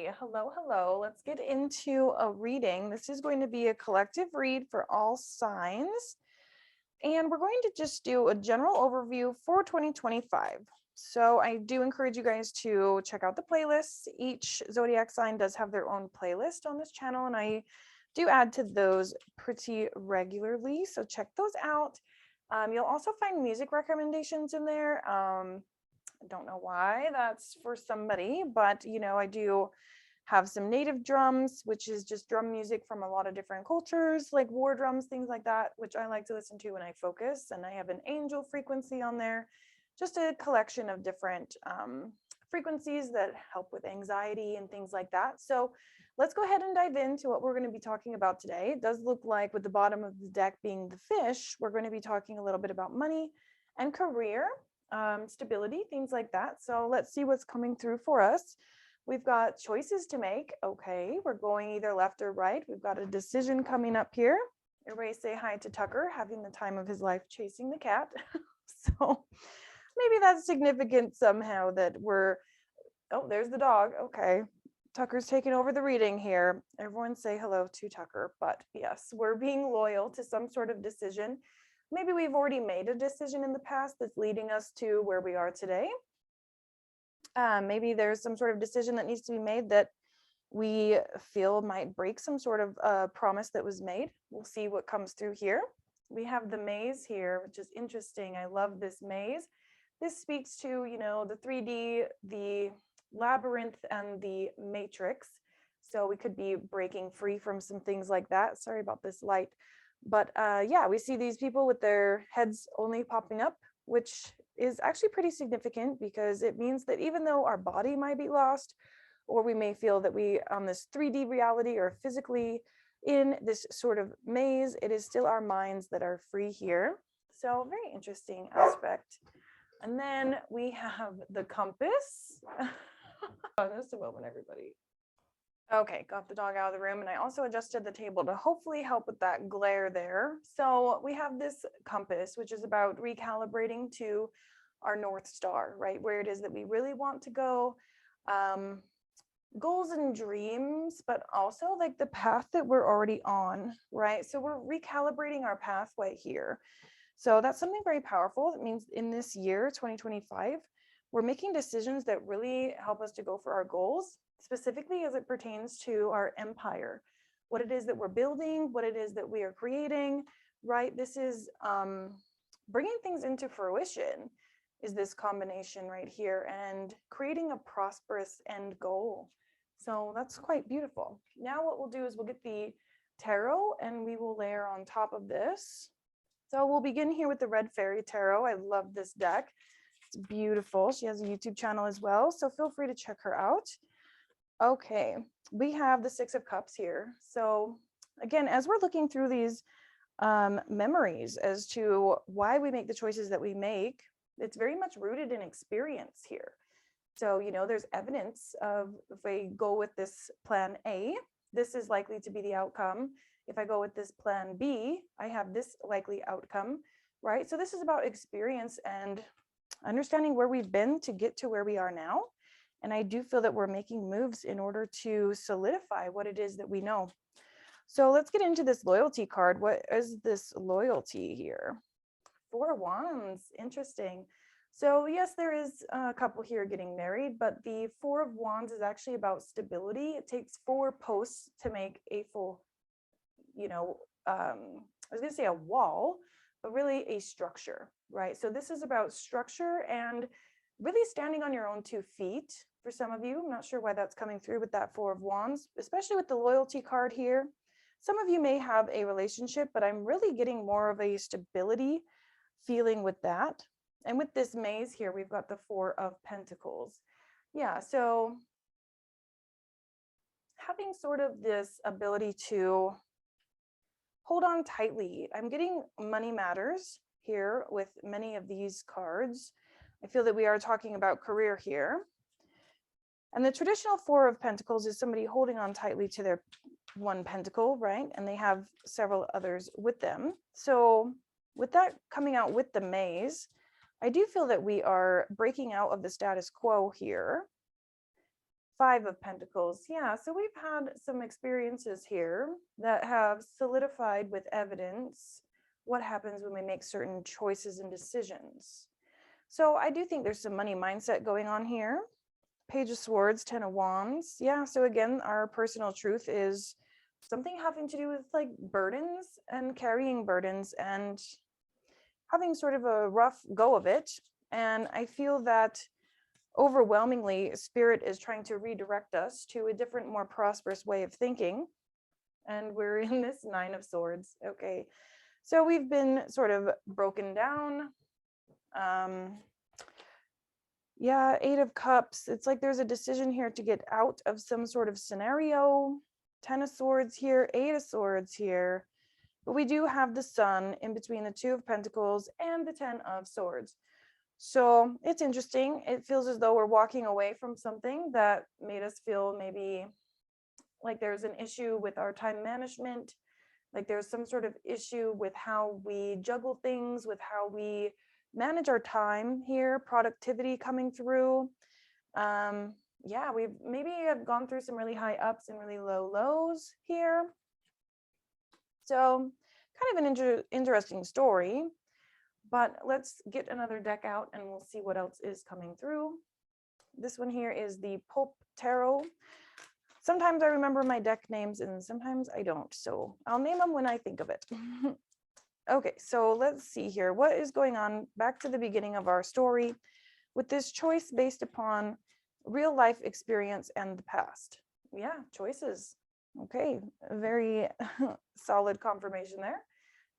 Hey, hello, hello. Let's get into a reading. This is going to be a collective read for all signs. And we're going to just do a general overview for 2025. So I do encourage you guys to check out the playlists. Each zodiac sign does have their own playlist on this channel, and I do add to those pretty regularly. So check those out. You'll also find music recommendations in there. I don't know why that's for somebody, but I do have some native drums, which is just drum music from a lot of different cultures, like war drums, things like that, which I like to listen to when I focus. And I have an angel frequency on there, just a collection of different frequencies that help with anxiety and things like that. So let's go ahead and dive into what we're going to be talking about today. It does look like with the bottom of the deck being the fish, we're going to be talking a little bit about money and career. Stability, things like that. So let's see what's coming through for us. We've got choices to make. Okay, we're going either left or right. We've got a decision coming up here. Everybody say hi to Tucker, having the time of his life chasing the cat. So maybe that's significant somehow that oh, there's the dog. Okay, Tucker's taking over the reading here. Everyone say hello to Tucker. But yes, we're being loyal to some sort of decision. Maybe we've already made a decision in the past that's leading us to where we are today. Maybe there's some sort of decision that needs to be made that we feel might break some sort of promise that was made. We'll see what comes through here. We have the maze here, which is interesting. I love this maze. This speaks to, the 3D, the labyrinth, and the matrix. So we could be breaking free from some things like that. Sorry about this light. But yeah, we see these people with their heads only popping up, which is actually pretty significant because it means that even though our body might be lost, or we may feel that we on this 3D reality or physically in this sort of maze, it is still our minds that are free here. So very interesting aspect. And then we have the compass. Just a moment, everybody. Okay, got the dog out of the room, and I also adjusted the table to hopefully help with that glare there. So we have this compass, which is about recalibrating to our North Star, right? Where it is that we really want to go, goals and dreams, but also like the path that we're already on, right? So we're recalibrating our pathway here. So that's something very powerful. That means in this year, 2025, we're making decisions that really help us to go for our goals, specifically as it pertains to our empire, what it is that we're building, what it is that we are creating, right? This is bringing things into fruition is this combination right here and creating a prosperous end goal. So that's quite beautiful. Now what we'll do is we'll get the tarot and we will layer on top of this. So we'll begin here with the Red Fairy Tarot. I love this deck. It's beautiful. She has a YouTube channel as well, so feel free to check her out. Okay, we have the Six of Cups here. So again, as we're looking through these memories as to why we make the choices that we make, it's very much rooted in experience here. So, there's evidence of if I go with this plan A, this is likely to be the outcome. If I go with this plan B, I have this likely outcome, right? So this is about experience and understanding where we've been to get to where we are now. And I do feel that we're making moves in order to solidify what it is that we know. So let's get into this loyalty card. What is this loyalty here? Four of Wands, interesting. So yes, there is a couple here getting married, but the Four of Wands is actually about stability. It takes 4 posts to make a full, I was gonna say a wall, but really a structure, right? So this is about structure and really standing on your own 2 feet for some of you. I'm not sure why that's coming through with that Four of Wands, especially with the loyalty card here. Some of you may have a relationship, but I'm really getting more of a stability feeling with that. And with this maze here, we've got the Four of Pentacles. Yeah, so having sort of this ability to hold on tightly. I'm getting money matters here with many of these cards. I feel that we are talking about career here. And the traditional Four of Pentacles is somebody holding on tightly to their one pentacle, right? And they have several others with them. So with that coming out with the maze, I do feel that we are breaking out of the status quo here. Five of Pentacles. Yeah, so we've had some experiences here that have solidified with evidence what happens when we make certain choices and decisions. So I do think there's some money mindset going on here. Page of Swords, Ten of Wands. Yeah, so again, our personal truth is something having to do with like burdens and carrying burdens and having sort of a rough go of it. And I feel that overwhelmingly, Spirit is trying to redirect us to a different, more prosperous way of thinking. And we're in this Nine of Swords. Okay, so we've been sort of broken down. Yeah, Eight of Cups. It's like there's a decision here to get out of some sort of scenario. Ten of Swords here, Eight of Swords here. But we do have the Sun in between the Two of Pentacles and the Ten of Swords. So it's interesting. It feels as though we're walking away from something that made us feel maybe like there's an issue with our time management, like there's some sort of issue with how we juggle things, with how we manage our time here, productivity coming through. Yeah, we've maybe have gone through some really high ups and really low lows here. So kind of an interesting story, but let's get another deck out and we'll see what else is coming through. This one here is the Pope Tarot. Sometimes I remember my deck names and sometimes I don't, so I'll name them when I think of it. Okay, so let's see here. What is going on back to the beginning of our story with this choice based upon real life experience and the past? Yeah, choices. Okay, a very solid confirmation there.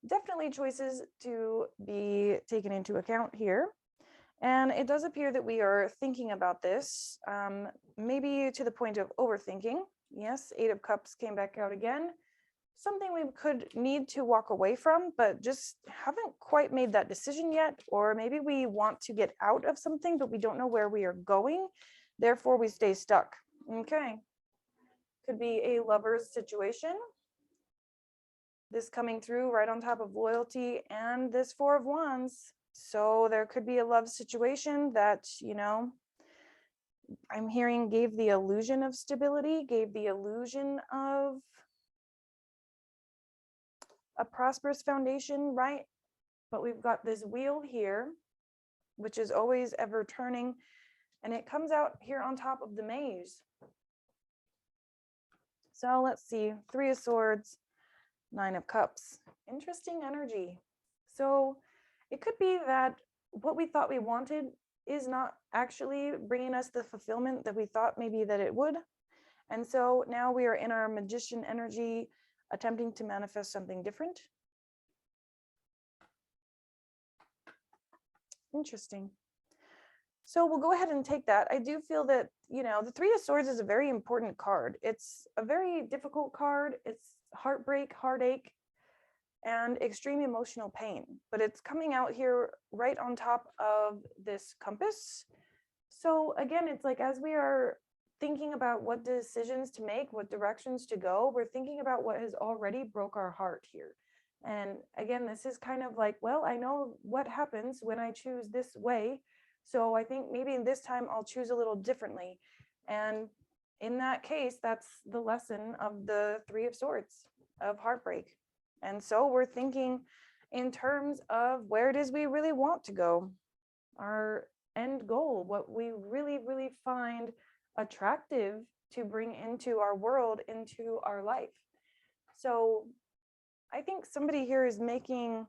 Definitely choices to be taken into account here. And it does appear that we are thinking about this, maybe to the point of overthinking. Yes, Eight of Cups came back out again. Something we could need to walk away from, but just haven't quite made that decision yet. Or maybe we want to get out of something, but we don't know where we are going. Therefore, we stay stuck. Okay. Could be a lover's situation. This coming through right on top of loyalty and this Four of Wands. So there could be a love situation that, you know, I'm hearing gave the illusion of stability, gave the illusion of a prosperous foundation, right? But we've got this wheel here, which is always ever turning, and it comes out here on top of the maze. So let's see, Three of Swords, Nine of Cups. Interesting energy. So it could be that what we thought we wanted is not actually bringing us the fulfillment that we thought maybe that it would. And so now we are in our magician energy, attempting to manifest something different. Interesting. So we'll go ahead and take that. I do feel that, you know, the Three of Swords is a very important card. It's a very difficult card. It's heartbreak, heartache, and extreme emotional pain. But it's coming out here right on top of this compass. So again, it's like as we are thinking about what decisions to make, what directions to go, we're thinking about what has already broke our heart here. And again, this is kind of like, well, I know what happens when I choose this way. So I think maybe this time I'll choose a little differently. And in that case, that's the lesson of the Three of Swords, of heartbreak. And so we're thinking in terms of where it is we really want to go, our end goal, what we really, really find attractive to bring into our world, into our life. So I think somebody here is making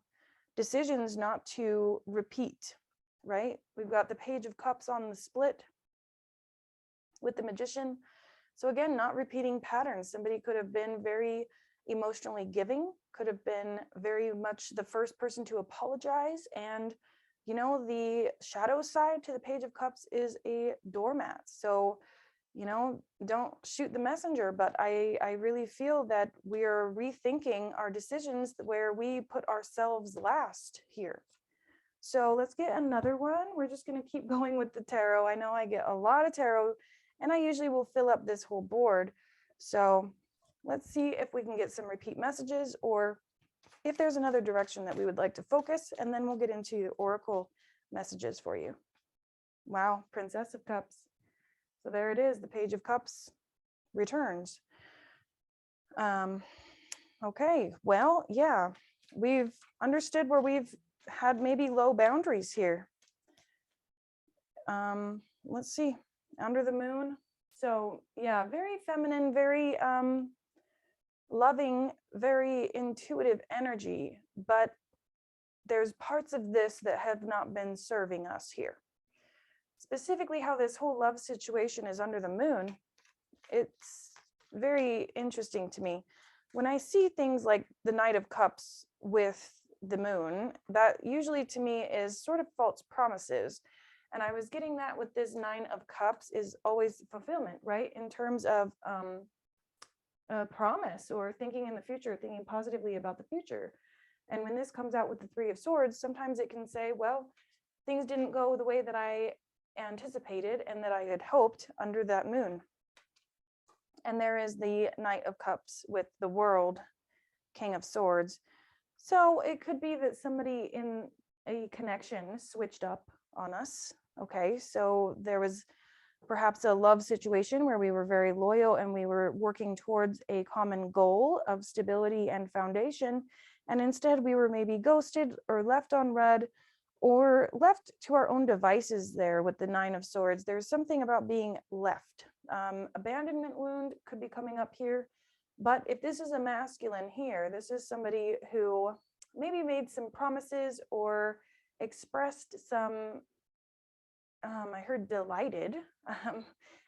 decisions not to repeat, right? We've got the Page of Cups on the split with the Magician. So again, not repeating patterns. Somebody could have been very emotionally giving, could have been very much the first person to apologize. And, you know, the shadow side to the Page of Cups is a doormat. So, you know, don't shoot the messenger, but I really feel that we are rethinking our decisions where we put ourselves last here. So let's get another one. We're just going to keep going with the tarot. I know I get a lot of tarot and I usually will fill up this whole board. So let's see if we can get some repeat messages or if there's another direction that we would like to focus, and then we'll get into oracle messages for you. Wow, Princess of Cups. So there it is, the Page of Cups returns. Okay, well, yeah, we've understood where we've had maybe low boundaries here. Let's see, under the moon. So yeah, very feminine, very loving, very intuitive energy, but there's parts of this that have not been serving us here. Specifically how this whole love situation is under the moon, it's very interesting to me. When I see things like the Knight of Cups with the moon, that usually to me is sort of false promises. And I was getting that with this Nine of Cups is always fulfillment, right? In terms of a promise or thinking in the future, thinking positively about the future. And when this comes out with the Three of Swords, sometimes it can say, well, things didn't go the way that I anticipated and that I had hoped under that moon. And there is the Knight of Cups with the World, King of Swords. So it could be that somebody in a connection switched up on us. Okay, so there was perhaps a love situation where we were very loyal and we were working towards a common goal of stability and foundation. And instead we were maybe ghosted or left on red or left to our own devices there with the Nine of Swords. There's something about being left. Abandonment wound could be coming up here. But if this is a masculine here, this is somebody who maybe made some promises or expressed some, I heard delighted,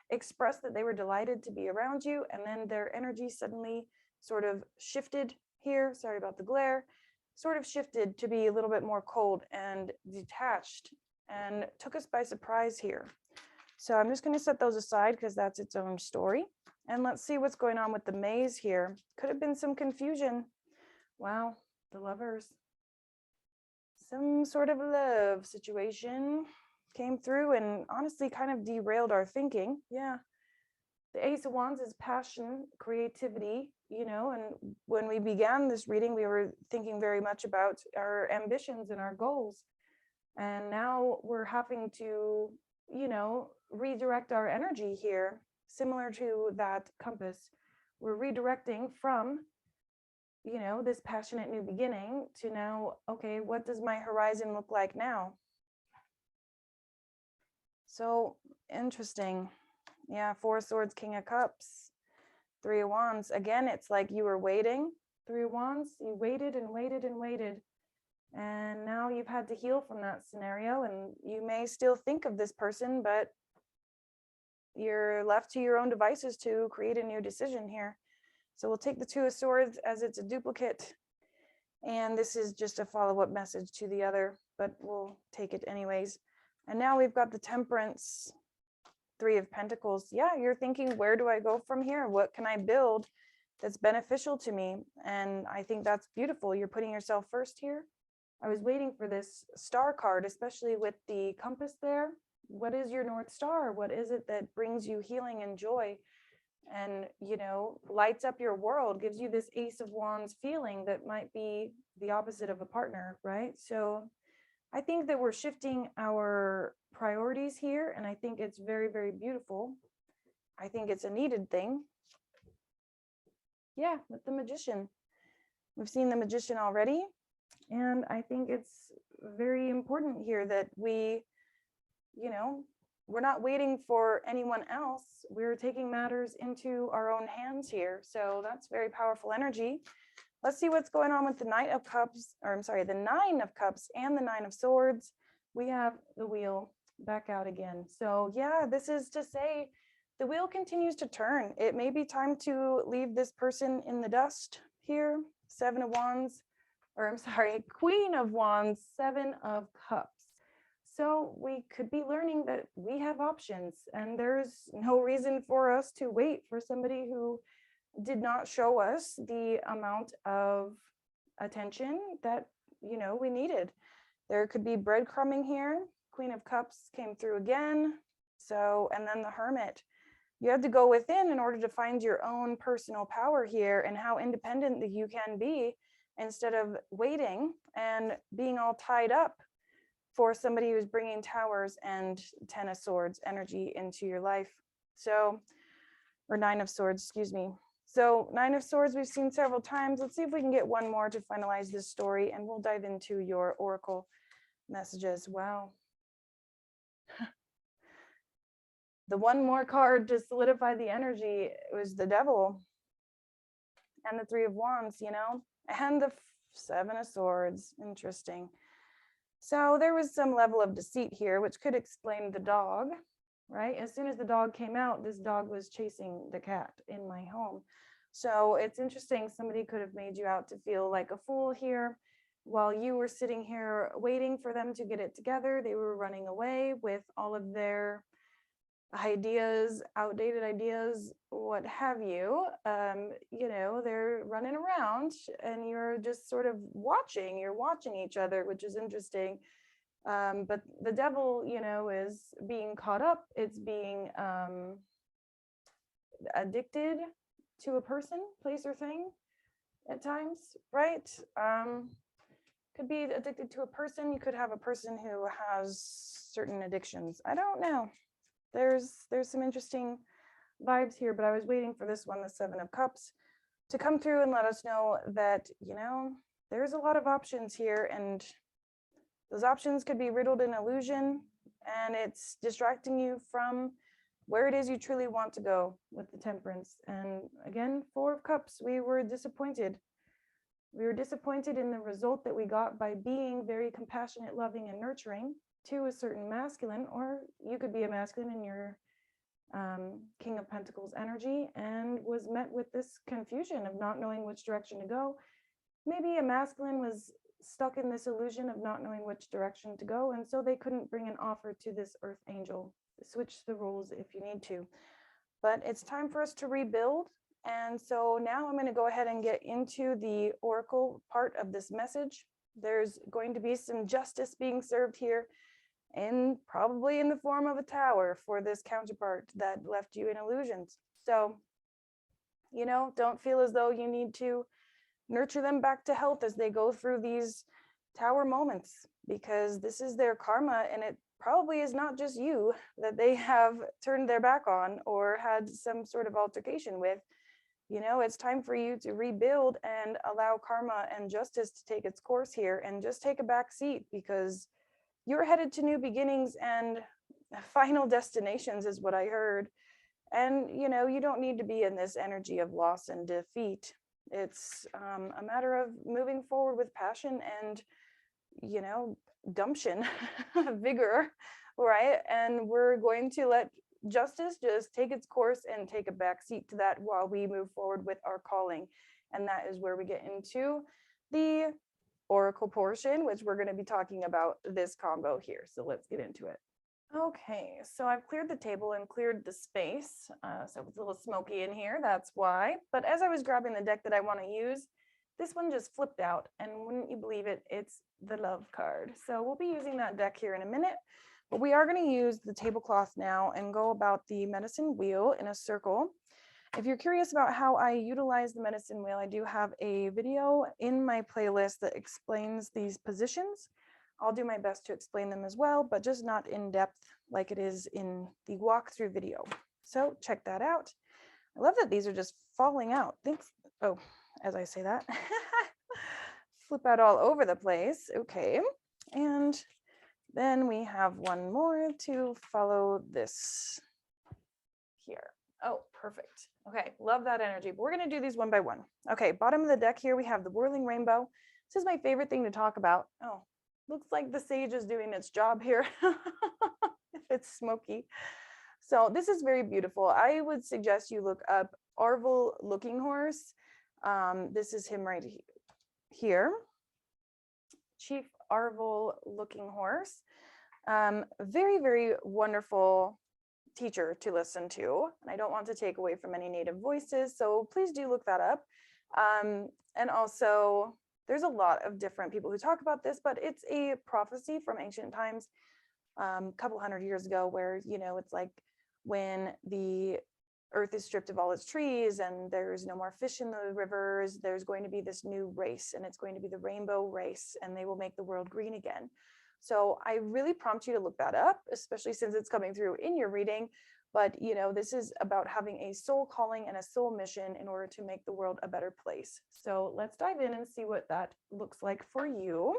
expressed that they were delighted to be around you, and then their energy suddenly sort of shifted here, sorry about the glare, sort of shifted to be a little bit more cold and detached and took us by surprise here. So I'm just going to set those aside because that's its own story. And let's see what's going on with the maze here. Could have been some confusion. Wow, the Lovers. Some sort of love situation came through and honestly kind of derailed our thinking. Yeah. The Ace of Wands is passion, creativity, you know, and when we began this reading, we were thinking very much about our ambitions and our goals. And now we're having to, you know, redirect our energy here, similar to that compass. We're redirecting from, you know, this passionate new beginning to now, okay, what does my horizon look like now? So interesting. Yeah, Four of Swords, King of Cups, Three of Wands. Again, it's like you were waiting. Three of Wands, you waited and waited and waited. And now you've had to heal from that scenario, and you may still think of this person, but you're left to your own devices to create a new decision here. So we'll take the Two of Swords as it's a duplicate. And this is just a follow-up message to the other, but we'll take it anyways. And now we've got the Temperance, Three of Pentacles. Yeah, you're thinking, where do I go from here? What can I build that's beneficial to me? And I think that's beautiful. You're putting yourself first here. I was waiting for this star card, especially with the compass there. What is your North Star? What is it that brings you healing and joy and, you know, lights up your world, gives you this Ace of Wands feeling that might be the opposite of a partner, right? So I think that we're shifting our priorities here, and I think it's very, very beautiful. I think it's a needed thing. Yeah, with the Magician. We've seen the Magician already, and I think it's very important here that we, you know, we're not waiting for anyone else. We're taking matters into our own hands here. So that's very powerful energy. Let's see what's going on with the Knight of Cups, or I'm sorry, the Nine of Cups and the Nine of Swords. We have the wheel back out again. So yeah, this is to say the wheel continues to turn. It may be time to leave this person in the dust here. Seven of Wands, or I'm sorry, Queen of Wands, Seven of Cups. So we could be learning that we have options, and there's no reason for us to wait for somebody who did not show us the amount of attention that, you know, we needed. There could be breadcrumbing here. Queen of Cups came through again. So, and then the Hermit. You have to go within in order to find your own personal power here and how independent that you can be instead of waiting and being all tied up for somebody who's bringing Towers and Ten of Swords energy into your life. So, or Nine of Swords, excuse me. So Nine of Swords we've seen several times. Let's see if we can get one more to finalize this story, and we'll dive into your oracle messages. Wow. The one more card to solidify the energy was the Devil and the Three of Wands, you know, and the Seven of Swords. Interesting. So there was some level of deceit here, which could explain the dog, right? As soon as the dog came out, this dog was chasing the cat in my home. So it's interesting. Somebody could have made you out to feel like a fool here while you were sitting here waiting for them to get it together. They were running away with all of their ideas, outdated ideas, what have you. You know, they're running around and you're just sort of watching. You're watching each other, which is interesting. But the Devil, you know, is being caught up. It's being addicted to a person, place, or thing at times, right? Could be addicted to a person. You could have a person who has certain addictions. I don't know. There's some interesting vibes here, but I was waiting for this one, the Seven of Cups, to come through and let us know that, you know, there's a lot of options here, and those options could be riddled in illusion, and it's distracting you from where it is you truly want to go with the Temperance. And again, Four of Cups, we were disappointed. We were disappointed in the result that we got by being very compassionate, loving, and nurturing to a certain masculine, or you could be a masculine in your King of Pentacles energy, and was met with this confusion of not knowing which direction to go. Maybe a masculine was stuck in this illusion of not knowing which direction to go, and so they couldn't bring an offer to this earth angel. Switch the roles if you need to. But it's time for us to rebuild. And so now I'm going to go ahead and get into the oracle part of this message. There's going to be some justice being served here, and probably in the form of a tower for this counterpart that left you in illusions. So, you know, don't feel as though you need to nurture them back to health as they go through these tower moments, because this is their karma, and it probably is not just you that they have turned their back on or had some sort of altercation with. You know, it's time for you to rebuild and allow karma and justice to take its course here, and just take a back seat, because you're headed to new beginnings and final destinations is what I heard. And, you know, you don't need to be in this energy of loss and defeat. It's a matter of moving forward with passion and, you know, gumption, vigor, right? And we're going to let justice just take its course and take a back seat to that while we move forward with our calling. And that is where we get into the oracle portion, which we're going to be talking about this combo here. So let's get into it. Okay, so I've cleared the table and cleared the space. So it's a little smoky in here, that's why. But as I was grabbing the deck that I want to use, this one just flipped out, and wouldn't you believe it, it's the Love card. So we'll be using that deck here in a minute, but we are going to use the tablecloth now and go about the medicine wheel in a circle. If you're curious about how I utilize the medicine wheel, I do have a video in my playlist that explains these positions. I'll do my best to explain them as well, but just not in depth like it is in the walkthrough video. So check that out. I love that these are just falling out. Thanks. Oh, as I say that, flip out all over the place. Okay. And then we have one more to follow this here. Oh, perfect. Okay, love that energy. But we're going to do these one by one. Okay, bottom of the deck here, we have the whirling rainbow. This is my favorite thing to talk about. Oh, looks like the sage is doing its job here. It's smoky. So this is very beautiful. I would suggest you look up Arvel Looking Horse. This is him right here. Chief Arvel Looking Horse. Very, very wonderful teacher to listen to. And I don't want to take away from any native voices, so please do look that up. And also, there's a lot of different people who talk about this, but it's a prophecy from ancient times, a couple hundred years ago, where, you know, it's like when the earth is stripped of all its trees and there's no more fish in the rivers, there's going to be this new race, and it's going to be the rainbow race, and they will make the world green again. So I really prompt you to look that up, especially since it's coming through in your reading. But, this is about having a soul calling and a soul mission in order to make the world a better place. So let's dive in and see what that looks like for you.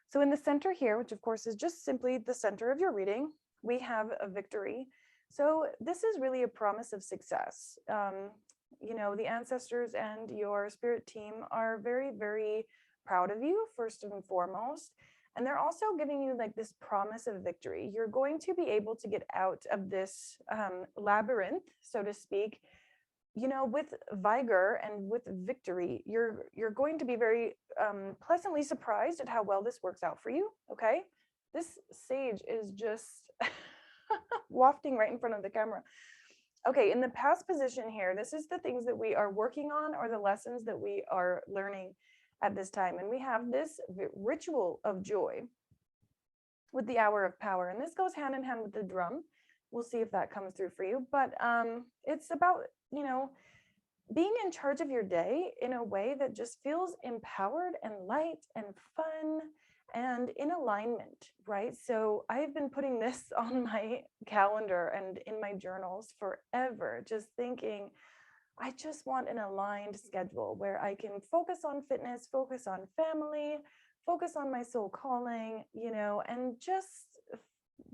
So in the center here, which of course is just simply the center of your reading, we have a victory. So this is really a promise of success. The ancestors and your spirit team are very, very proud of you, first and foremost. And they're also giving you like this promise of victory. You're going to be able to get out of this labyrinth, so to speak, with vigor and with victory. You're going to be very pleasantly surprised at how well this works out for you. Okay, this sage is just wafting right in front of the camera. Okay, in the past position here, this is the things that we are working on or the lessons that we are learning at this time. And we have this ritual of joy with the hour of power. And this goes hand in hand with the drum. We'll see if that comes through for you. But it's about, being in charge of your day in a way that just feels empowered and light and fun and in alignment, right? So I've been putting this on my calendar and in my journals forever, just thinking, I just want an aligned schedule where I can focus on fitness, focus on family, focus on my soul calling, and just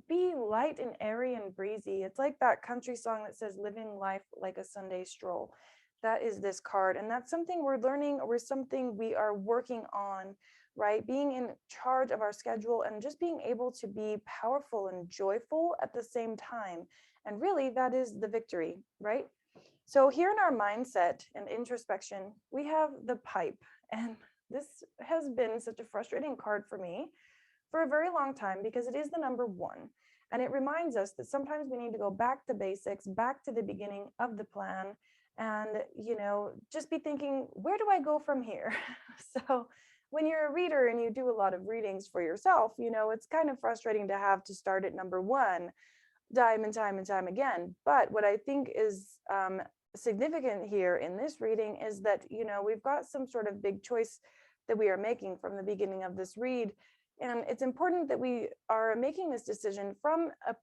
be light and airy and breezy. It's like that country song that says living life like a Sunday stroll. That is this card. And that's something we're learning or something we are working on, right? Being in charge of our schedule and just being able to be powerful and joyful at the same time. And really, that is the victory, right? So here in our mindset and introspection, we have the pipe. And this has been such a frustrating card for me for a very long time because it is the number 1. And it reminds us that sometimes we need to go back to basics, back to the beginning of the plan, and, just be thinking, where do I go from here? So when you're a reader and you do a lot of readings for yourself, it's kind of frustrating to have to start at number 1 time and time and time again. But what I think is significant here in this reading is that, we've got some sort of big choice that we are making from the beginning of this read. And it's important that we are making this decision from a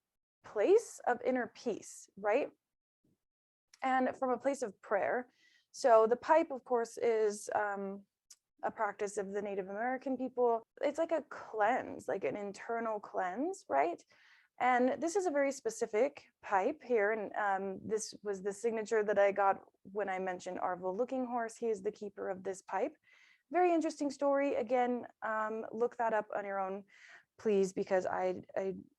place of inner peace, right? And from a place of prayer. So the pipe, of course, is a practice of the Native American people. It's like a cleanse, like an internal cleanse, right? And this is a very specific pipe here. And this was the signature that I got when I mentioned Arvo Looking Horse. He is the keeper of this pipe. Very interesting story. Again, look that up on your own, please, because I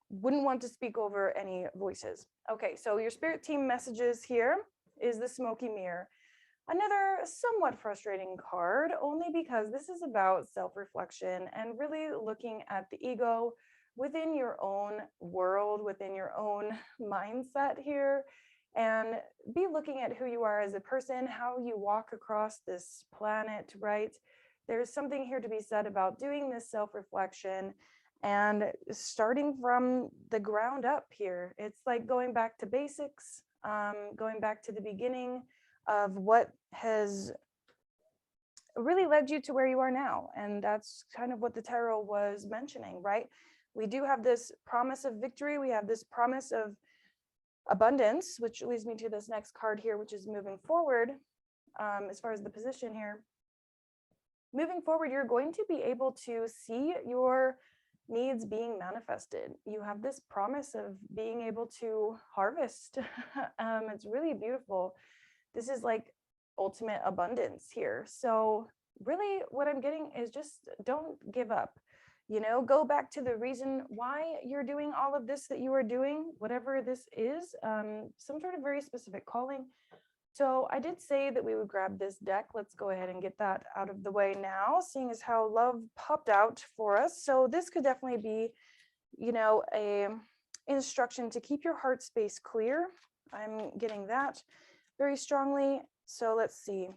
wouldn't want to speak over any voices. Okay, so your spirit team messages here is the smoky mirror. Another somewhat frustrating card, only because this is about self-reflection and really looking at the ego within your own world, within your own mindset here, and be looking at who you are as a person, how you walk across this planet, right? There's something here to be said about doing this self-reflection and starting from the ground up here. It's like going back to basics, going back to the beginning of what has really led you to where you are now. And that's kind of what the tarot was mentioning, right? We do have this promise of victory. We have this promise of abundance, which leads me to this next card here, which is moving forward. As far as the position here, moving forward, you're going to be able to see your needs being manifested. You have this promise of being able to harvest. It's really beautiful. This is like ultimate abundance here. So really what I'm getting is just don't give up. Go back to the reason why you're doing all of this that you are doing, whatever this is, some sort of very specific calling. So I did say that we would grab this deck. Let's go ahead and get that out of the way now, seeing as how love popped out for us. So this could definitely be, a instruction to keep your heart space clear. I'm getting that very strongly. So let's see,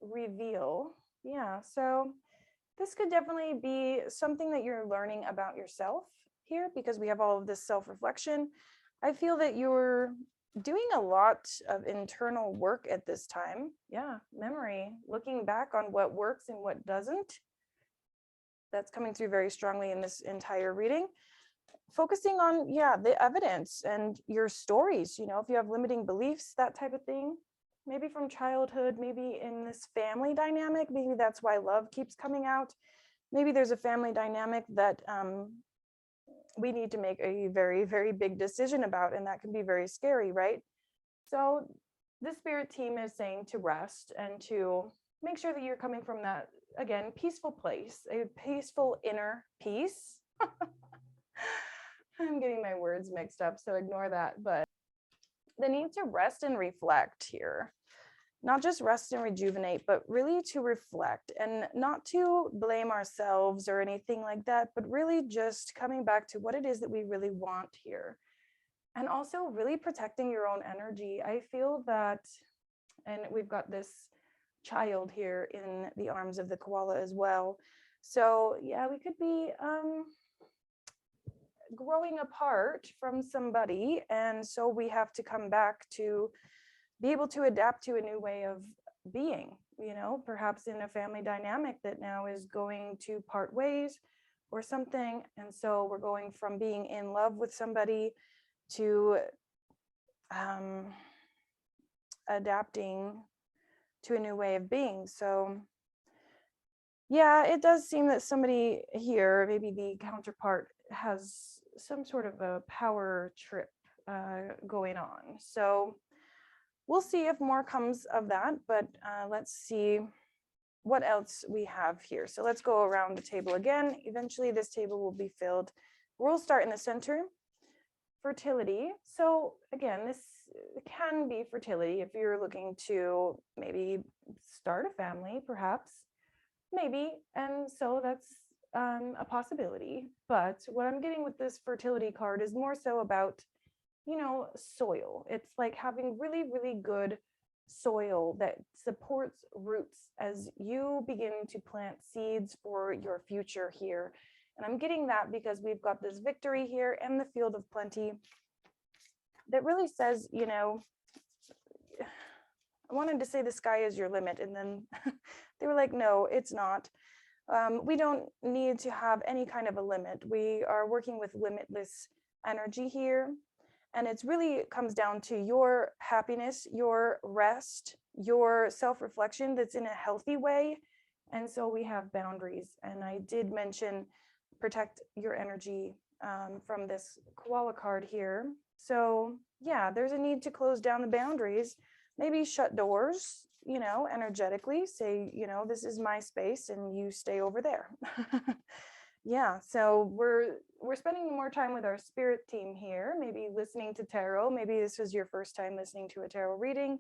reveal. Yeah, so this could definitely be something that you're learning about yourself here, because we have all of this self-reflection. I feel that you're doing a lot of internal work at this time. Yeah, memory, looking back on what works and what doesn't. That's coming through very strongly in this entire reading. focusing on, yeah, the evidence and your stories, if you have limiting beliefs, that type of thing, maybe from childhood, maybe in this family dynamic, maybe that's why love keeps coming out. Maybe there's a family dynamic that we need to make a very, very big decision about, and that can be very scary, right? So the spirit team is saying to rest and to make sure that you're coming from that, again, peaceful place, a peaceful inner peace. I'm getting my words mixed up, so ignore that. But the need to rest and reflect here, not just rest and rejuvenate, but really to reflect and not to blame ourselves or anything like that, but really just coming back to what it is that we really want here. And also really protecting your own energy. I feel that, and we've got this child here in the arms of the koala as well. So yeah, we could be growing apart from somebody, and so we have to come back to be able to adapt to a new way of being, perhaps in a family dynamic that now is going to part ways or something. And so we're going from being in love with somebody to adapting to a new way of being. So yeah, it does seem that somebody here, maybe the counterpart, has some sort of a power trip going on. So we'll see if more comes of that, but let's see what else we have here. So let's go around the table again. Eventually this table will be filled. We'll start in the center. Fertility. So again, this can be fertility if you're looking to maybe start a family, perhaps, maybe. And so that's a possibility. But what I'm getting with this fertility card is more so about, soil. It's like having really, really good soil that supports roots as you begin to plant seeds for your future here. And I'm getting that because we've got this victory here and the field of plenty that really says, I wanted to say the sky is your limit. And then they were like, no, it's not. We don't need to have any kind of a limit. We are working with limitless energy here. And it's really comes down to your happiness, your rest, your self-reflection that's in a healthy way. And so we have boundaries. And I did mention protect your energy from this koala card here. So yeah, there's a need to close down the boundaries, maybe shut doors, energetically say, this is my space and you stay over there. Yeah, so we're spending more time with our spirit team here, maybe listening to tarot. Maybe this was your first time listening to a tarot reading,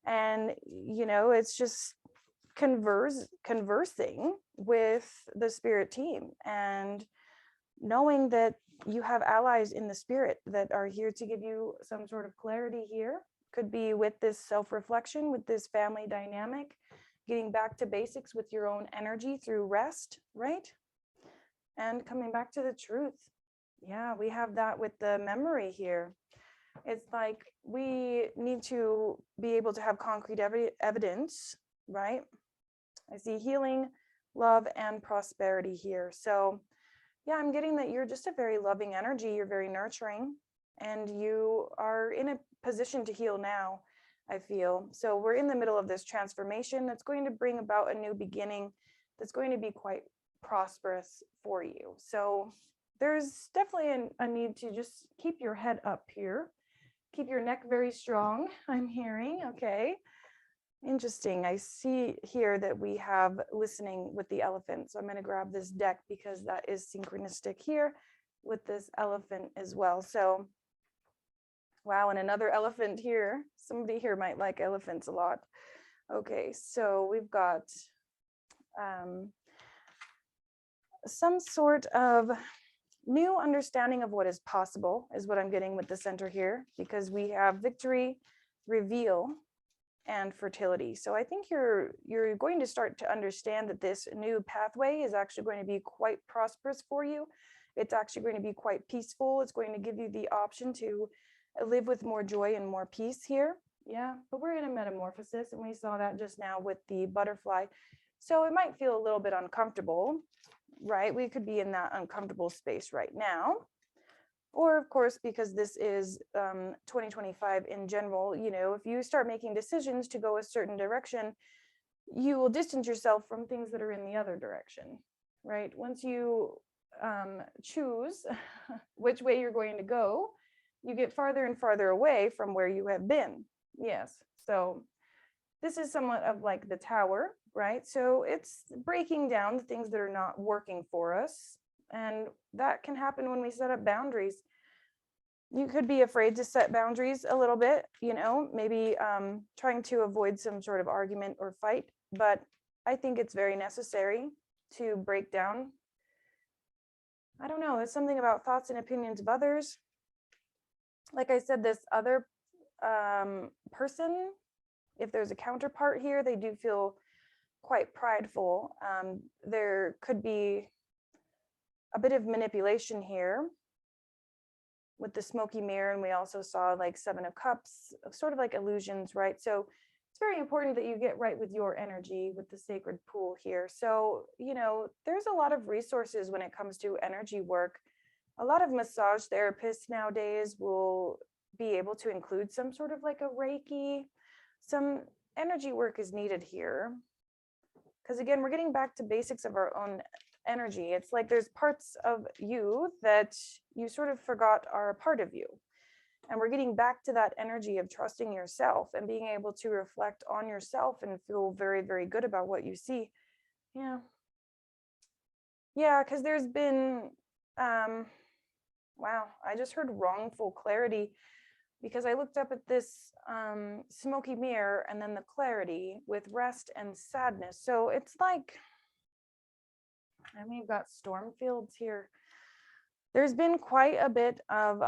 and it's just conversing with the spirit team and knowing that you have allies in the spirit that are here to give you some sort of clarity here. Could be with this self-reflection, with this family dynamic, getting back to basics with your own energy through rest, right? And coming back to the truth. Yeah, we have that with the memory here. It's like we need to be able to have concrete evidence, right? I see healing, love, and prosperity here. So yeah, I'm getting that you're just a very loving energy. You're very nurturing, and you are in a position to heal now, I feel. So we're in the middle of this transformation that's going to bring about a new beginning that's going to be quite prosperous for you. So there's definitely a need to just keep your head up here. Keep your neck very strong, I'm hearing. Okay. Interesting. I see here that we have listening with the elephant. So I'm going to grab this deck because that is synchronistic here with this elephant as well. So, wow, and another elephant here. Somebody here might like elephants a lot. Okay, so we've got some sort of new understanding of what is possible is what I'm getting with the center here, because we have victory, reveal, and fertility. So I think you're going to start to understand that this new pathway is actually going to be quite prosperous for you. It's actually going to be quite peaceful. It's going to give you the option to live with more joy and more peace here. Yeah, but we're in a metamorphosis, and we saw that just now with the butterfly. So it might feel a little bit uncomfortable, right? We could be in that uncomfortable space right now. Or of course, because this is 2025 in general, you know, if you start making decisions to go a certain direction, you will distance yourself from things that are in the other direction, right? Once you choose which way you're going to go, you get farther and farther away from where you have been. Yes. So this is somewhat of like the tower, right? So it's breaking down the things that are not working for us. And that can happen when we set up boundaries. You could be afraid to set boundaries a little bit, you know, maybe trying to avoid some sort of argument or fight. But I think it's very necessary to break down. I don't know, it's something about thoughts and opinions of others. Like I said, this other person, if there's a counterpart here, they do feel quite prideful. There could be a bit of manipulation here with the smoky mirror, and we also saw like 7 of Cups, sort of like illusions, right? So it's very important that you get right with your energy with the sacred pool here. So, you know, there's a lot of resources when it comes to energy work. A lot of massage therapists nowadays will be able to include some sort of like a Reiki. Some energy work is needed here. Because again, we're getting back to basics of our own energy. It's like there's parts of you that you sort of forgot are a part of you. And we're getting back to that energy of trusting yourself and being able to reflect on yourself and feel very, very good about what you see. Yeah. Yeah, because there's been, wow, I just heard wrongful clarity because I looked up at this smoky mirror and then the clarity with rest and sadness. So it's like, I mean, we've got storm fields here. There's been quite a bit of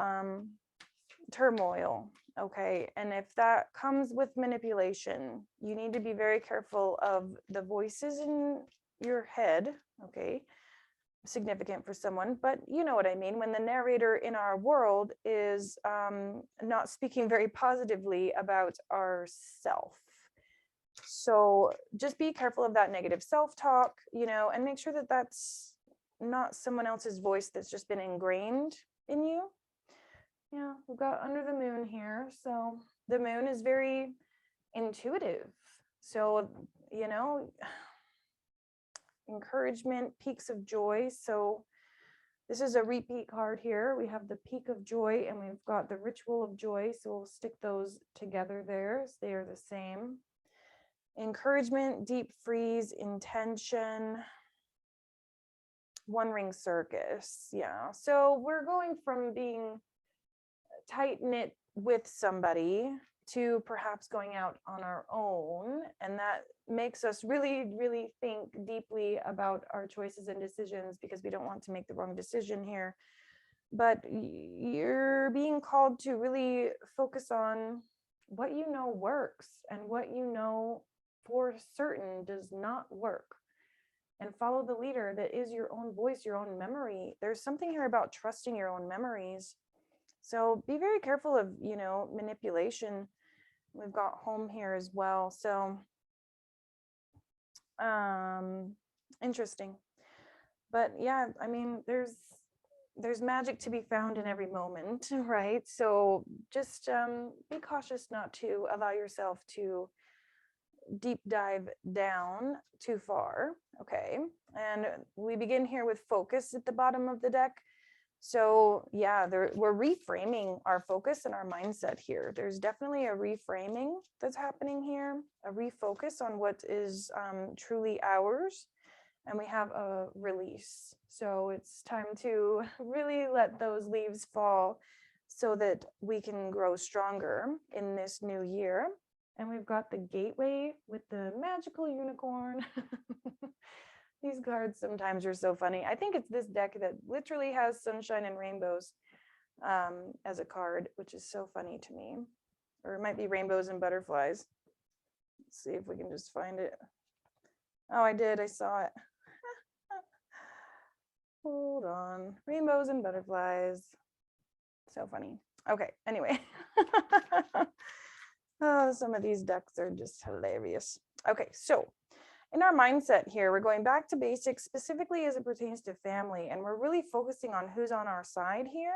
turmoil, okay? And if that comes with manipulation, you need to be very careful of the voices in your head, okay? Significant for someone, but you know what I mean. When the narrator in our world is not speaking very positively about ourself. So just be careful of that negative self-talk, you know, and make sure that that's not someone else's voice that's just been ingrained in you. Yeah, we've got under the moon here. So the moon is very intuitive. So, you know, encouragement, peaks of joy. So this is a repeat card here. We have the peak of joy and we've got the ritual of joy. So we'll stick those together there. So they are the same. Encouragement, deep freeze, intention, one ring circus. Yeah. So we're going from being tight knit with somebody to perhaps going out on our own. And that makes us really, really think deeply about our choices and decisions because we don't want to make the wrong decision here. But you're being called to really focus on what you know works and what you know for certain does not work. And follow the leader that is your own voice, your own memory. There's something here about trusting your own memories. So be very careful of, you know, manipulation. We've got home here as well. So interesting. But yeah, I mean, there's magic to be found in every moment, right? So just be cautious not to allow yourself to deep dive down too far. Okay. And we begin here with focus at the bottom of the deck. So yeah, we're reframing our focus and our mindset here. There's definitely a reframing that's happening here, a refocus on what is truly ours. And we have a release. So it's time to really let those leaves fall so that we can grow stronger in this new year. And we've got the gateway with the magical unicorn. These cards sometimes are so funny. I think it's this deck that literally has sunshine and rainbows as a card, which is so funny to me. Or it might be rainbows and butterflies. Let's see if we can just find it. Oh, I did. I saw it. Hold on. Rainbows and butterflies. So funny. Okay, anyway. Oh, some of these decks are just hilarious. Okay, so in our mindset here, we're going back to basics, specifically as it pertains to family, and we're really focusing on who's on our side here.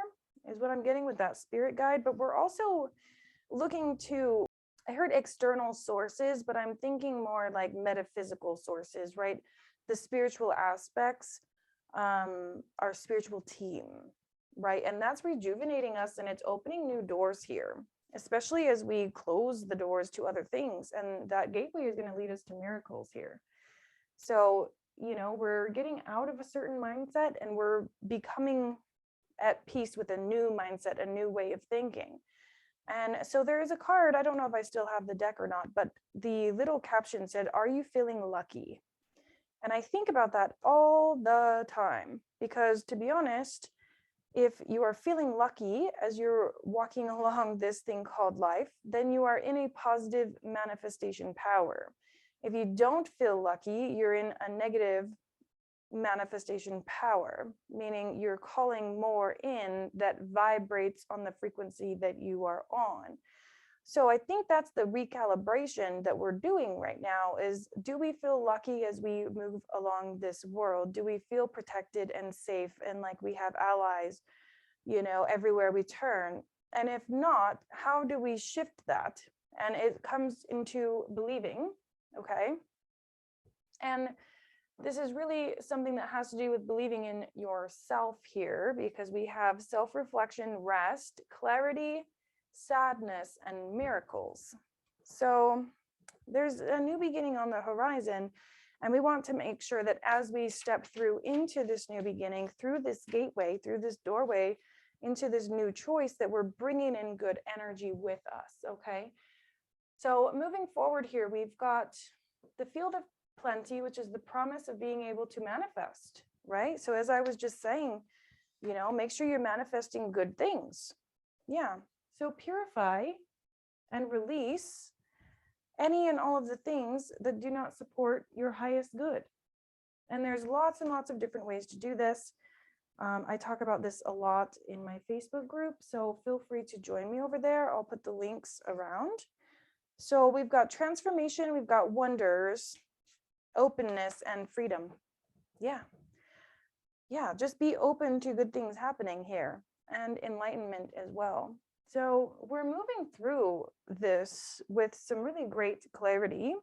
is what I'm getting with that spirit guide. But we're also looking to, I heard external sources, but I'm thinking more like metaphysical sources, right? The spiritual aspects, our spiritual team, right? And that's rejuvenating us, and it's opening new doors here, especially as we close the doors to other things. And that gateway is going to lead us to miracles here. So, we're getting out of a certain mindset and we're becoming at peace with a new mindset, a new way of thinking. And so there is a card, I don't know if I still have the deck or not, but the little caption said, "Are you feeling lucky?" And I think about that all the time, because to be honest, if you are feeling lucky as you're walking along this thing called life, then you are in a positive manifestation power. If you don't feel lucky, you're in a negative manifestation power, meaning you're calling more in that vibrates on the frequency that you are on. So I think that's the recalibration that we're doing right now is, do we feel lucky as we move along this world? Do we feel protected and safe and like we have allies, everywhere we turn? And if not, how do we shift that? And it comes into believing, okay? And this is really something that has to do with believing in yourself here, because we have self-reflection, rest, clarity, sadness, and miracles. So there's a new beginning on the horizon, and we want to make sure that as we step through into this new beginning, through this gateway, through this doorway, into this new choice, that we're bringing in good energy with us, okay? So moving forward here, we've got the field of plenty, which is the promise of being able to manifest, right? So as I was just saying, make sure you're manifesting good things. Yeah. So purify and release any and all of the things that do not support your highest good. And there's lots and lots of different ways to do this. I talk about this a lot in my Facebook group, so feel free to join me over there. I'll put the links around. So we've got transformation, we've got wonders, openness, and freedom. Yeah, just be open to good things happening here, and enlightenment as well. So we're moving through this with some really great clarity.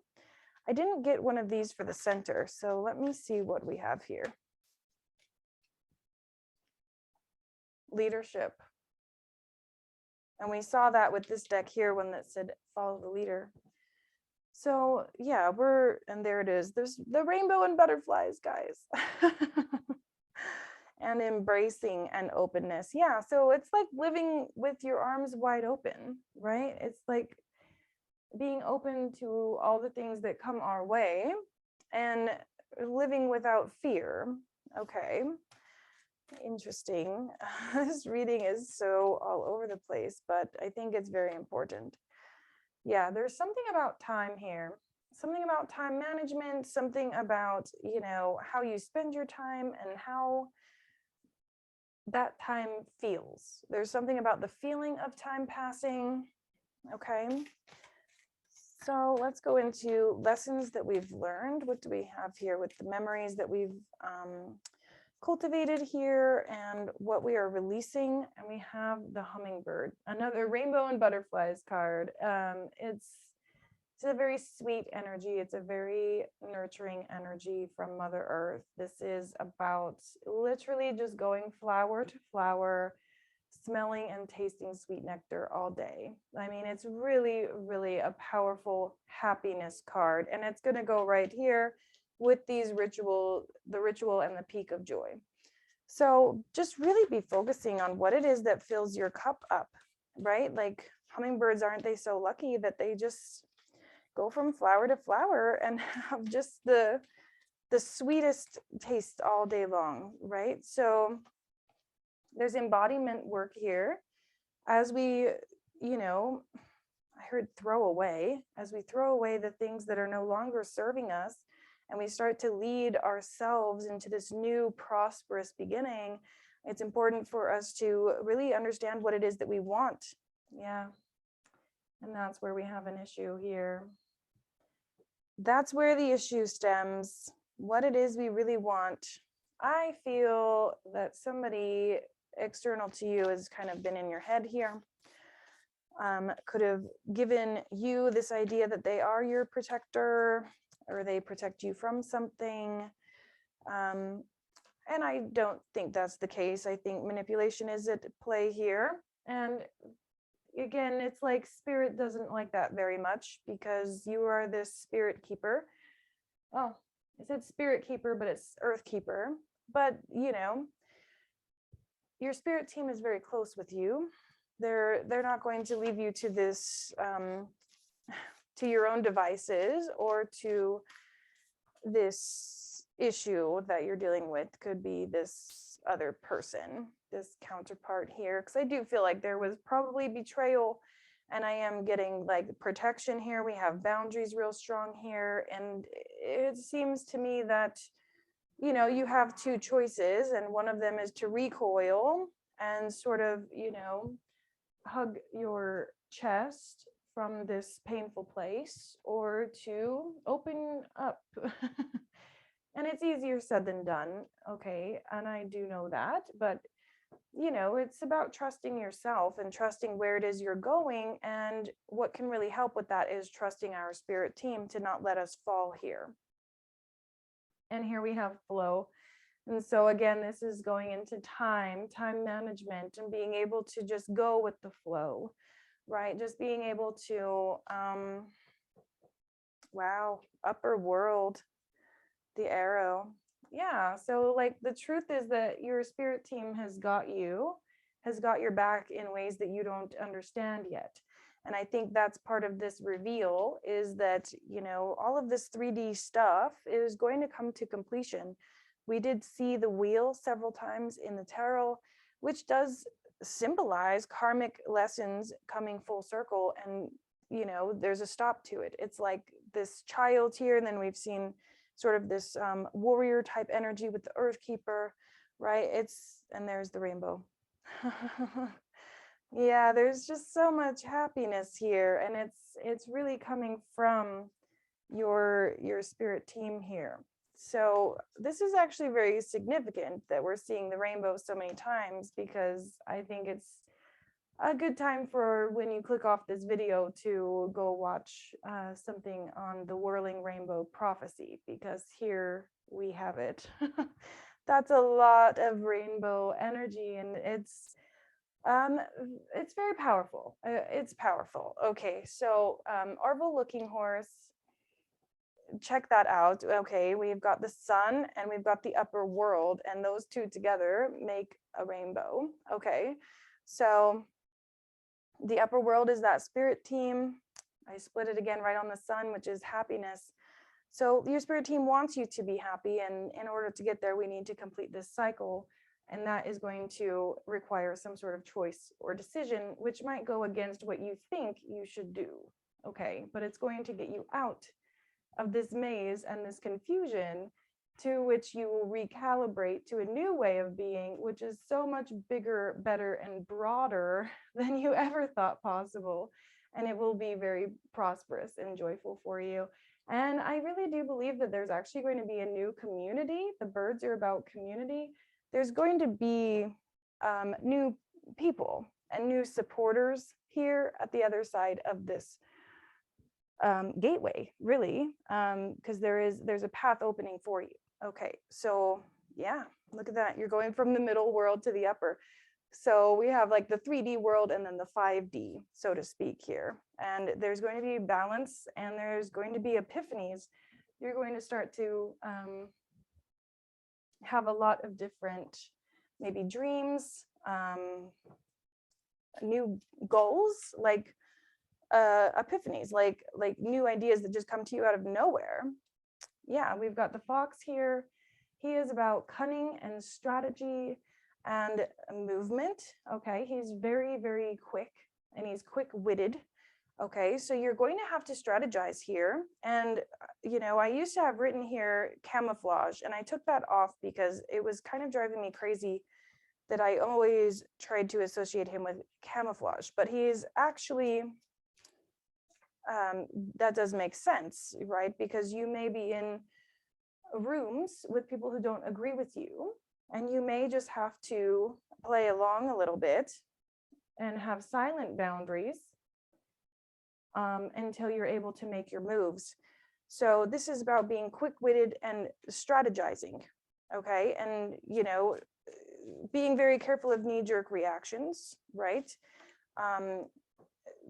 I didn't get one of these for the center, so let me see what we have here. Leadership. And we saw that with this deck here, one that said follow the leader. So yeah, and there it is. There's the rainbow and butterflies, guys. And embracing and openness. Yeah, so it's like living with your arms wide open, right? It's like being open to all the things that come our way and living without fear. Okay, interesting. This reading is so all over the place, but I think it's very important. Yeah, there's something about time here, something about time management, something about, how you spend your time and how that time feels. There's something about the feeling of time passing. Okay. So let's go into lessons that we've learned. What do we have here with the memories that we've cultivated here and what we are releasing? And we have the hummingbird, another rainbow and butterflies card. It's a very sweet energy. It's a very nurturing energy from Mother Earth. This is about literally just going flower to flower, smelling and tasting sweet nectar all day. I mean, it's really, really a powerful happiness card. And it's going to go right here with these the ritual and the peak of joy. So just really be focusing on what it is that fills your cup up, right? Like hummingbirds, aren't they so lucky that they just go from flower to flower and have just the sweetest taste all day long, right? So there's embodiment work here as we, I heard throw away, as we throw away the things that are no longer serving us, and we start to lead ourselves into this new prosperous beginning. It's important for us to really understand what it is that we want. Yeah. And that's where we have an issue here. That's where the issue stems, what it is we really want. I feel that somebody external to you has kind of been in your head here. Could have given you this idea that they are your protector, or they protect you from something. And I don't think that's the case. I think manipulation is at play here. And again, it's like spirit doesn't like that very much, because you are this spirit keeper. Oh, I said spirit keeper, but it's earth keeper. But, you know, your spirit team is very close with you. They're not going to leave you to this, to your own devices, or to this issue that you're dealing with. Could be this other person, this counterpart here, because I do feel like there was probably betrayal, and I am getting like protection here. We have boundaries real strong here, and it seems to me that, you know, you have two choices, and one of them is to recoil and sort of, you know, hug your chest from this painful place, or to open up. And it's easier said than done, okay, and I do know that, but you know, it's about trusting yourself and trusting where it is you're going. And what can really help with that is trusting our spirit team to not let us fall here. And here we have flow. And so again, this is going into time management, and being able to just go with the flow, right? Just being able to, wow, upper world, the arrow. Yeah, so like the truth is that your spirit team has got your back in ways that you don't understand yet. And I think that's part of this reveal, is that, you know, all of this 3D stuff is going to come to completion. We did see the wheel several times in the tarot, which does symbolize karmic lessons coming full circle. And, you know, there's a stop to it. It's like this child here, and then we've seen sort of this warrior type energy with the earth keeper, right? And there's the rainbow. Yeah, there's just so much happiness here, and it's really coming from your spirit team here. So this is actually very significant that we're seeing the rainbow so many times, because I think it's a good time for, when you click off this video, to go watch something on the whirling rainbow prophecy, because here we have it. That's a lot of rainbow energy, and it's very powerful. It's powerful. Okay, so Arvel Looking Horse, check that out. Okay, we've got the sun and we've got the upper world, and those two together make a rainbow. Okay, so the upper world is that spirit team. I split it again right on the sun, which is happiness. So your spirit team wants you to be happy, and in order to get there, we need to complete this cycle. And that is going to require some sort of choice or decision, which might go against what you think you should do. Okay, but it's going to get you out of this maze and this confusion, to which you will recalibrate to a new way of being, which is so much bigger, better, and broader than you ever thought possible. And it will be very prosperous and joyful for you. And I really do believe that there's actually going to be a new community. The birds are about community. There's going to be new people and new supporters here at the other side of this gateway, really, because there's a path opening for you. Okay, so yeah, look at that. You're going from the middle world to the upper. So we have like the 3D world and then the 5D, so to speak, here. And there's going to be balance, and there's going to be epiphanies. You're going to start to have a lot of different, maybe dreams, new goals, like epiphanies, like new ideas that just come to you out of nowhere. Yeah, we've got the fox here. He is about cunning and strategy and movement. Okay, he's very, very quick, and he's quick-witted. Okay, so you're going to have to strategize here. And, you know, I used to have written here camouflage, and I took that off because it was kind of driving me crazy that I always tried to associate him with camouflage. But he's actually, that does make sense, right? Because you may be in rooms with people who don't agree with you, And you may just have to play along a little bit and have silent boundaries until you're able to make your moves. So this is about being quick-witted and strategizing, okay? And, you know, being very careful of knee-jerk reactions, right?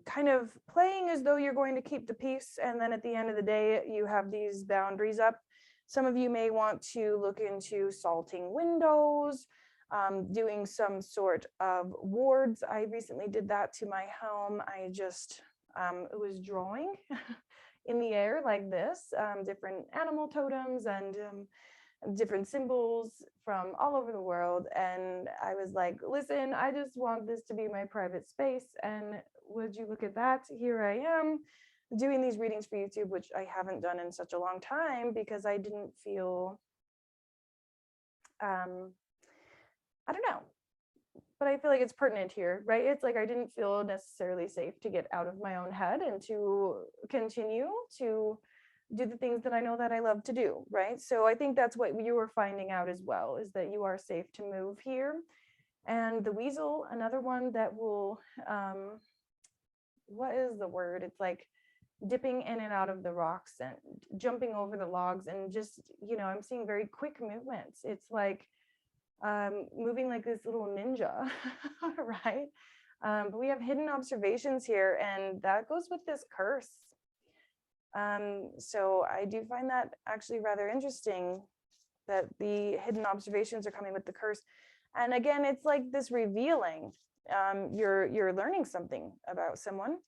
Kind of playing as though you're going to keep the peace, and then at the end of the day, you have these boundaries up. Some of you may want to look into salting windows, doing some sort of wards. I recently did that to my home. I just was drawing in the air like this, different animal totems and different symbols from all over the world. And I was like, listen, I just want this to be my private space. And would you look at that? Here I am doing these readings for YouTube, which I haven't done in such a long time because I didn't feel, I don't know, but I feel like it's pertinent here, right? It's like I didn't feel necessarily safe to get out of my own head and to continue to do the things that I know that I love to do, right? So I think that's what you were finding out as well, is that you are safe to move here. And the weasel, another one that will, what is the word? It's like dipping in and out of the rocks and jumping over the logs and just, you know, I'm seeing very quick movements. It's like moving like this little ninja, right? But we have hidden observations here, and that goes with this curse. So I do find that actually rather interesting that the hidden observations are coming with the curse. And again, it's like this revealing. You're learning something about someone.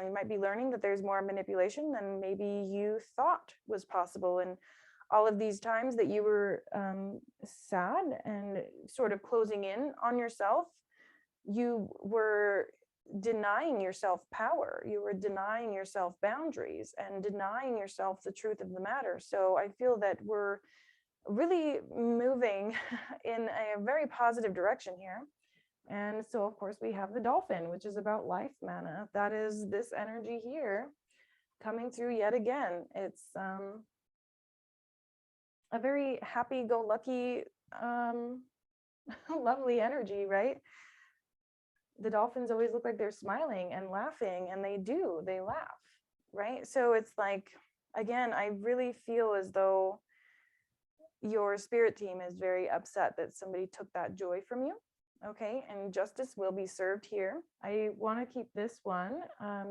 You might be learning that there's more manipulation than maybe you thought was possible. And all of these times that you were sad and sort of closing in on yourself, you were denying yourself power. You were denying yourself boundaries and denying yourself the truth of the matter. So I feel that we're really moving in a very positive direction here. And so, of course, we have the dolphin, which is about life mana. That is this energy here coming through yet again. It's a very happy-go-lucky, lovely energy, right? The dolphins always look like they're smiling and laughing, and they do, they laugh, right? So it's like, again, I really feel as though your spirit team is very upset that somebody took that joy from you. Okay, and justice will be served here. I want to keep this one,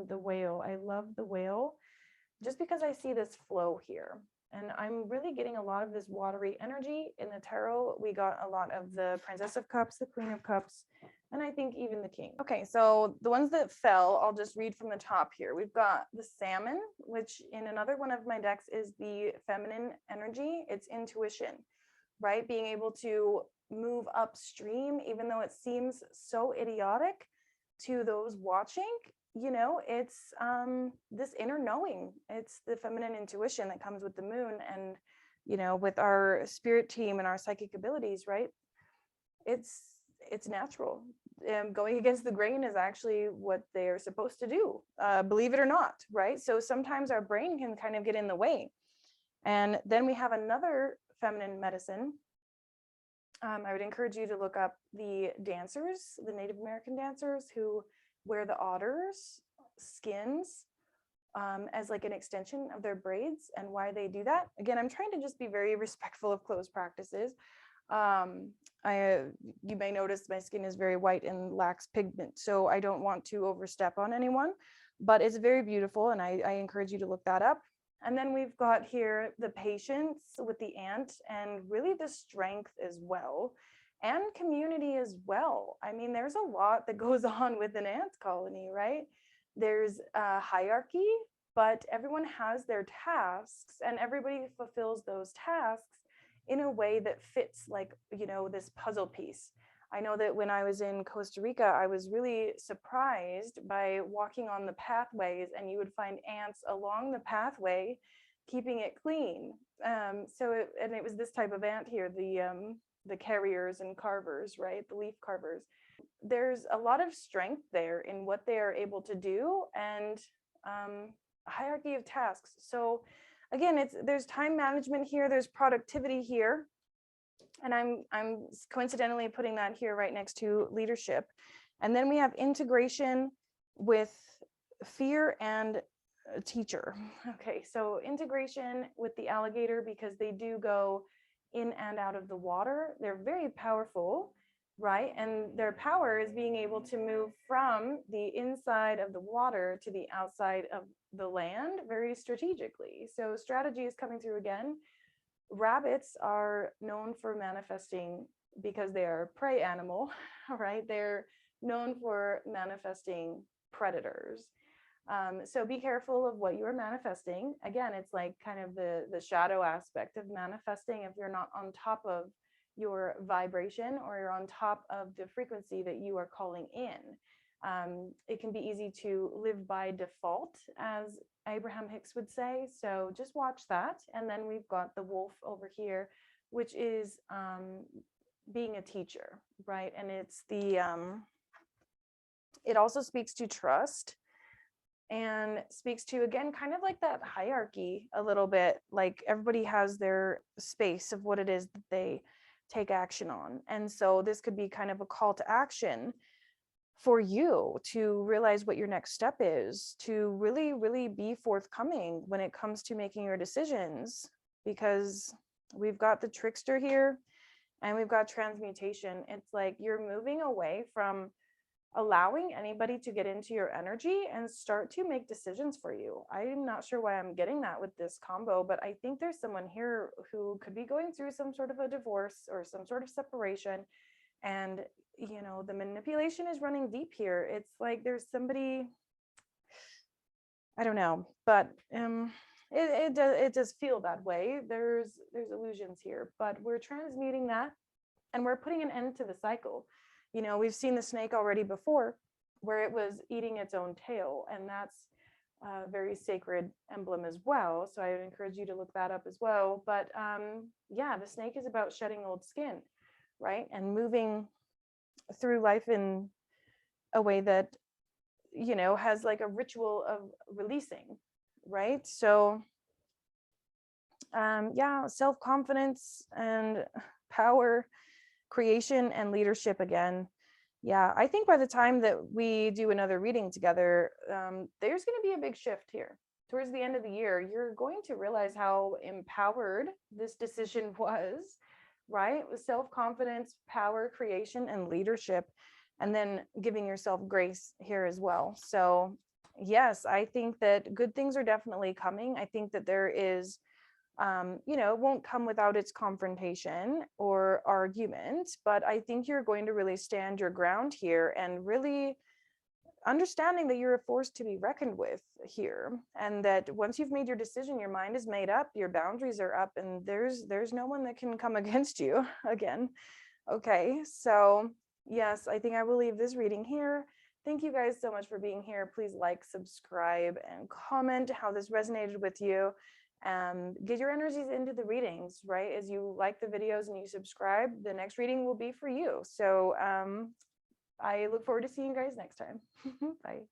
the whale. I love the whale just because I see this flow here. And I'm really getting a lot of this watery energy. In the tarot, we got a lot of the Princess of Cups, the Queen of Cups, and I think even the King. Okay, so the ones that fell, I'll just read from the top here. We've got the Salmon, which in another one of my decks is the feminine energy. It's intuition, right? Being able to move upstream, even though it seems so idiotic to those watching. You know, it's this inner knowing. It's the feminine intuition that comes with the moon, and you know, with our spirit team and our psychic abilities, right? It's natural. Going against the grain is actually what they're supposed to do, believe it or not, right? So sometimes our brain can kind of get in the way. And then we have another feminine medicine. I would encourage you to look up the dancers, the Native American dancers who wear the otter's skins as like an extension of their braids, and why they do that. Again, I'm trying to just be very respectful of closed practices. You may notice my skin is very white and lacks pigment, so I don't want to overstep on anyone, but it's very beautiful, and I encourage you to look that up. And then we've got here the patience with the ant, and really the strength as well, and community as well. I mean, there's a lot that goes on with an ant colony, right? There's a hierarchy, but everyone has their tasks, and everybody fulfills those tasks in a way that fits, like, you know, this puzzle piece. I know that when I was in Costa Rica, I was really surprised by walking on the pathways, and you would find ants along the pathway, keeping it clean. And it was this type of ant here, the carriers and carvers, right? The leaf carvers. There's a lot of strength there in what they are able to do, and a hierarchy of tasks. So again, there's time management here, there's productivity here. And I'm coincidentally putting that here right next to leadership. And then we have integration with fear and teacher. Okay, so integration with the alligator, because they do go in and out of the water. They're very powerful, right? And their power is being able to move from the inside of the water to the outside of the land very strategically. So strategy is coming through again. Rabbits are known for manifesting because they are a prey animal, right? They're known for manifesting predators. So be careful of what you are manifesting. Again, it's like kind of the shadow aspect of manifesting. If you're not on top of your vibration, or you're on top of the frequency that you are calling in, it can be easy to live by default, as Abraham Hicks would say. So just watch that. And then we've got the wolf over here, which is being a teacher, right? And it's it also speaks to trust, and speaks to, again, kind of like that hierarchy a little bit. Like everybody has their space of what it is that they take action on. And so this could be kind of a call to action for you to realize what your next step is, to really, really be forthcoming when it comes to making your decisions, because we've got the trickster here and we've got transmutation. It's like you're moving away from allowing anybody to get into your energy and start to make decisions for you. I'm not sure why I'm getting that with this combo, but I think there's someone here who could be going through some sort of a divorce or some sort of separation. And, you know, the manipulation is running deep here. It's like there's somebody, I don't know, but it does feel that way. There's illusions here, but we're transmuting that and we're putting an end to the cycle. You know, we've seen the snake already before, where it was eating its own tail, and that's a very sacred emblem as well. So I would encourage you to look that up as well. But yeah, the snake is about shedding old skin, right? And moving through life in a way that, you know, has like a ritual of releasing, right? So yeah, self-confidence and power, creation and leadership again. Yeah, I think by the time that we do another reading together, there's going to be a big shift here. Towards the end of the year, you're going to realize how empowered this decision was, right? With self-confidence, power, creation, and leadership, and then giving yourself grace here as well. So yes, I think that good things are definitely coming. I think that there is you know, it won't come without its confrontation or argument, but I think you're going to really stand your ground here and really understanding that you're a force to be reckoned with here, and that once you've made your decision, your mind is made up, your boundaries are up, and there's no one that can come against you again. Okay, so yes, I think I will leave this reading here. Thank you guys so much for being here. Please like, subscribe, and comment how this resonated with you. Get your energies into the readings, right? As you like the videos and you subscribe, the next reading will be for you. So I look forward to seeing you guys next time. Bye.